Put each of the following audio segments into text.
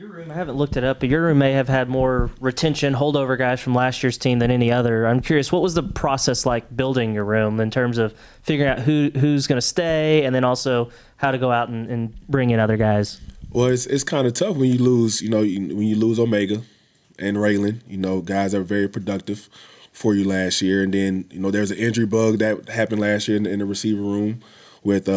I haven't looked it up, but your room may have had more retention holdover guys from last year's team than any other. I'm curious, what was the process like building your room in terms of figuring out who's going to stay, and then also how to go out and bring in other guys? Well, it's kind of tough when you lose, when you lose Omega and Raylan, guys that were very productive for you last year. And then, there's an injury bug that happened last year in the receiver room with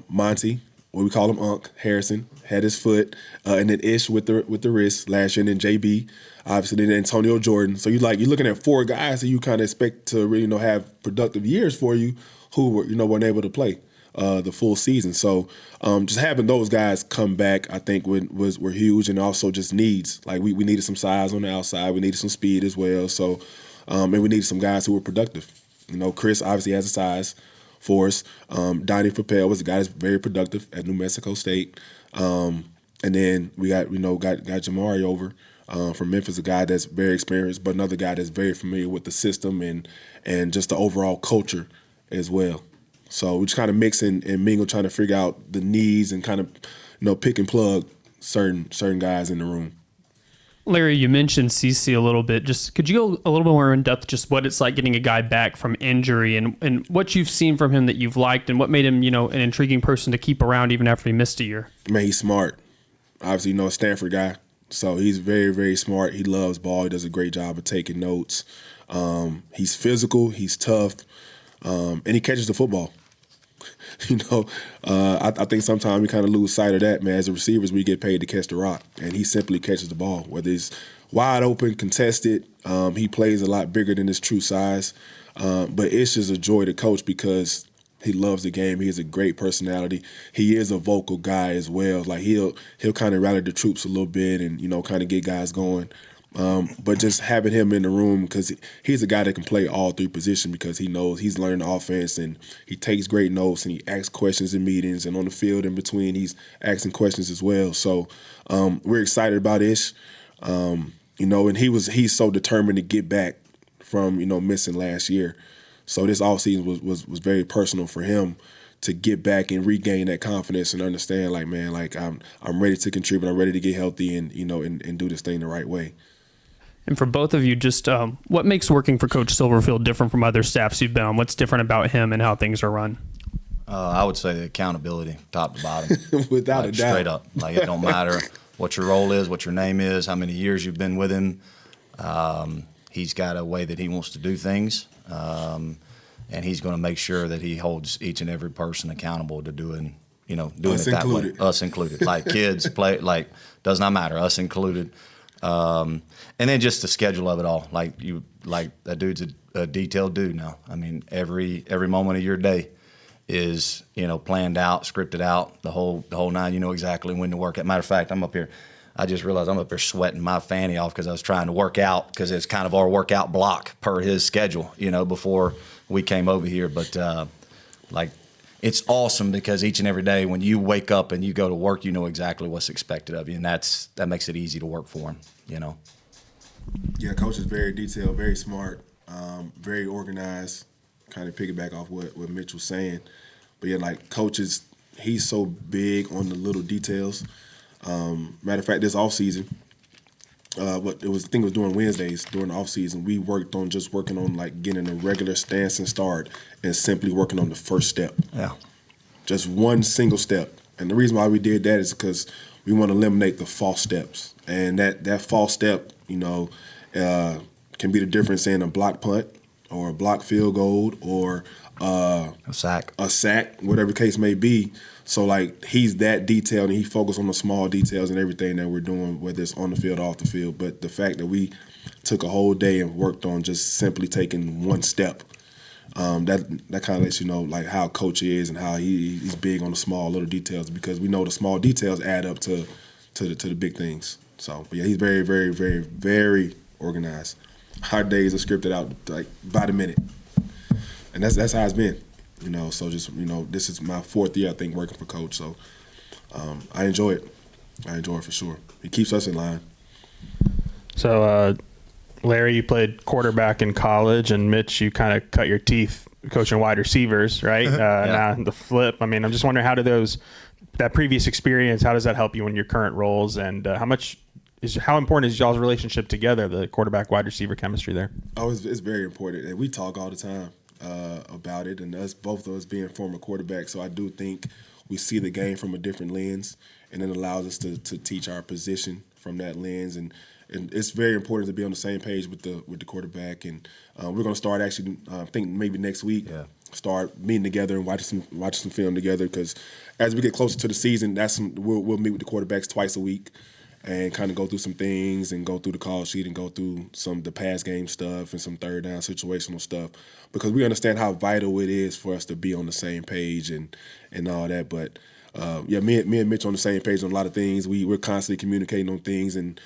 Monty, what we call him Unc Harrison, had his foot, and then Ish with the wrist last year, and then JB, obviously, then Antonio Jordan. So you're looking at four guys that you kind of expect to really have productive years for you who weren't able to play the full season. So just having those guys come back, I think were huge, and also just needs. Like we needed some size on the outside, we needed some speed as well. So and we needed some guys who were productive. Chris obviously has a size for us. Donnie Papel was a guy that's very productive at New Mexico State. And then we got Jamari over from Memphis, a guy that's very experienced, but another guy that's very familiar with the system and just the overall culture as well. So we just kind of mix and mingle, trying to figure out the needs and kind of pick and plug certain guys in the room. Larry, you mentioned CC a little bit. Just could you go a little bit more in depth, just what it's like getting a guy back from injury and what you've seen from him that you've liked and what made him, an intriguing person to keep around even after he missed a year? Man, he's smart. Obviously, a Stanford guy. So he's very, very smart. He loves ball. He does a great job of taking notes. He's physical. He's tough. And he catches the football. I think sometimes we kind of lose sight of that, man. As a receivers, we get paid to catch the rock, and he simply catches the ball. Whether it's wide open, contested, he plays a lot bigger than his true size. But it's just a joy to coach because he loves the game. He has a great personality. He is a vocal guy as well. Like he'll kind of rally the troops a little bit and kind of get guys going. But just having him in the room, because he's a guy that can play all three positions because he knows he's learned the offense and he takes great notes and he asks questions in meetings and on the field in between he's asking questions as well. So we're excited about Ish, and he's so determined to get back from missing last year. So this offseason was very personal for him to get back and regain that confidence and understand I'm ready to contribute, I'm ready to get healthy and and do this thing the right way. And for both of you, just what makes working for Coach Silverfield different from other staffs you've been on? What's different about him and how things are run? I would say the accountability, top to bottom. Without a doubt. Straight up. It don't matter what your role is, what your name is, how many years you've been with him. He's got a way that he wants to do things, and he's going to make sure that he holds each and every person accountable to doing it that way. Us included. Like kids play, does not matter, us included. And then just the schedule of it all. That dude's a detailed dude now. I mean, every moment of your day is, planned out, scripted out, the whole nine. You know exactly when to work. As a matter of fact, I'm up here. I just realized I'm up here sweating my fanny off because I was trying to work out because it's kind of our workout block per his schedule, before we came over here. But, it's awesome because each and every day when you wake up and you go to work, you know exactly what's expected of you, and that makes it easy to work for him, Yeah, Coach is very detailed, very smart, very organized, kind of piggyback off what Mitch was saying. But yeah, Coach he's so big on the little details. Matter of fact, this offseason, I think it was during Wednesdays, during the offseason, we working on getting a regular stance and start and simply working on the first step. Yeah. Just one single step. And the reason why we did that is because we want to eliminate the false steps. And that false step, can be the difference in a block punt or a block field goal or a sack, whatever the case may be. So he's that detailed and he focused on the small details and everything that we're doing, whether it's on the field or off the field. But the fact that we took a whole day and worked on just simply taking one step, that kind of lets you know how Coach is and how he's big on the small little details, because we know the small details add up to the big things. So but yeah, he's very, very, very, very organized. Our days are scripted out by the minute, and that's how it's been. So just this is my 4th year I think working for Coach. So I enjoy it. I enjoy it for sure. He keeps us in line. So Larry, you played quarterback in college, and Mitch, you kind of cut your teeth coaching wide receivers, right? Yeah. Now the flip. I mean, I'm just wondering, how do those that previous experience, how does that help you in your current roles, and how important is y'all's relationship together, the quarterback wide receiver chemistry there? Oh, it's very important, and we talk all the time about it. And us, both of us being former quarterbacks, so I do think we see the game from a different lens, and it allows us to teach our position from that lens. And it's very important to be on the same page with the quarterback. And we're going to start actually, I think maybe next week. Yeah. Start meeting together and watching some film together, because as we get closer to the season, we'll meet with the quarterbacks twice a week and kind of go through some things and go through the call sheet and go through some of the pass game stuff and some third down situational stuff, because we understand how vital it is for us to be on the same page and all that. But me and Mitch on the same page on a lot of things. We're constantly communicating on things, and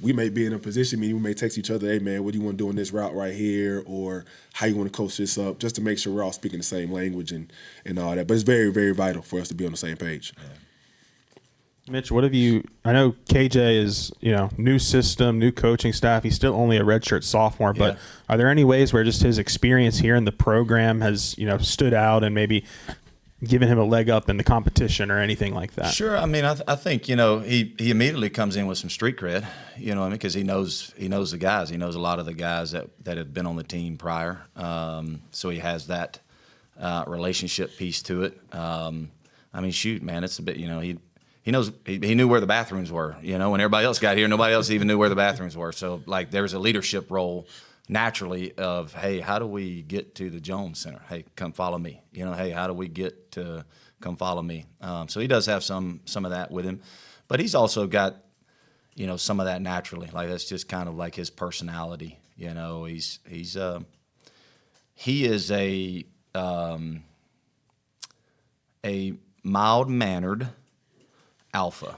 we may be in a position, we may text each other, hey, man, what do you want to do on this route right here, or how you want to coach this up, just to make sure we're all speaking the same language and all that. But it's very, very vital for us to be on the same page. Yeah. Mitch, I know KJ is, new system, new coaching staff. He's still only a redshirt sophomore, but are there any ways where just his experience here in the program has, stood out and maybe given him a leg up in the competition or anything like that? Sure. I mean, I think, he immediately comes in with some street cred, because he knows the guys. He knows a lot of the guys that have been on the team prior. So he has that relationship piece to it. I mean, shoot, man, it's a bit, he knows he knew where the bathrooms were. When everybody else got here, nobody else even knew where the bathrooms were. So, like, there's a leadership role naturally of, hey, how do we get to the Jones Center? Hey, come follow me. Hey, how do we get to come follow me? So he does have some of that with him, but he's also got, some of that naturally. Like, that's just kind of like his personality. He is a mild-mannered alpha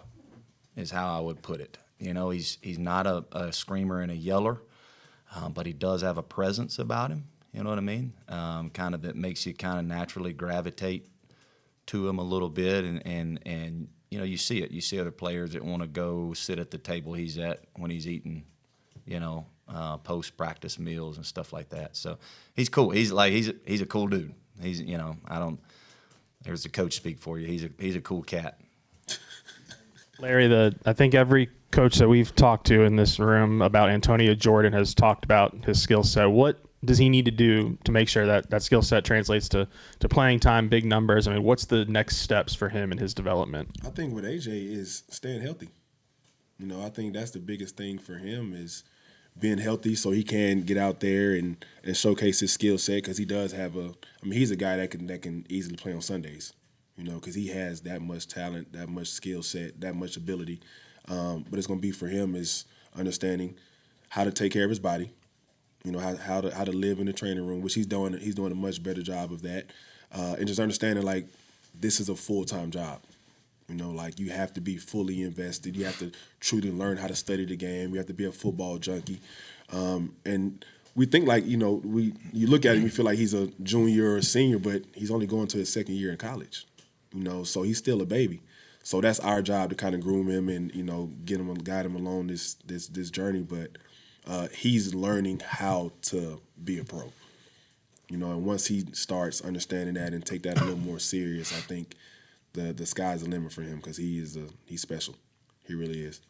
is how I would put it. He's not a screamer and a yeller, but he does have a presence about him. You know what I mean? Kind of that makes you kind of naturally gravitate to him a little bit, and you see it. You see other players that want to go sit at the table he's at when he's eating, post practice meals and stuff like that. So he's cool. He's a cool dude. He's there's the coach speak for you. He's a cool cat. Larry, I think every coach that we've talked to in this room about Antonio Jordan has talked about his skill set. What does he need to do to make sure that skill set translates to playing time, big numbers? I mean, what's the next steps for him in his development? I think with AJ is staying healthy. I think that's the biggest thing for him is being healthy so he can get out there and showcase his skill set, because he does have he's a guy that can easily play on Sundays. Because he has that much talent, that much skill set, that much ability. But it's going to be for him is understanding how to take care of his body, how to live in the training room, which he's doing a much better job of that. And just understanding, like, this is a full-time job. Like, you have to be fully invested. You have to truly learn how to study the game. You have to be a football junkie. And we think, like, you look at him, you feel like he's a junior or a senior, but he's only going to his second year in college. So he's still a baby. So that's our job to kind of groom him and, guide him along this journey. But he's learning how to be a pro. And once he starts understanding that and take that a little more serious, I think the sky's the limit for him, because he's special. He really is.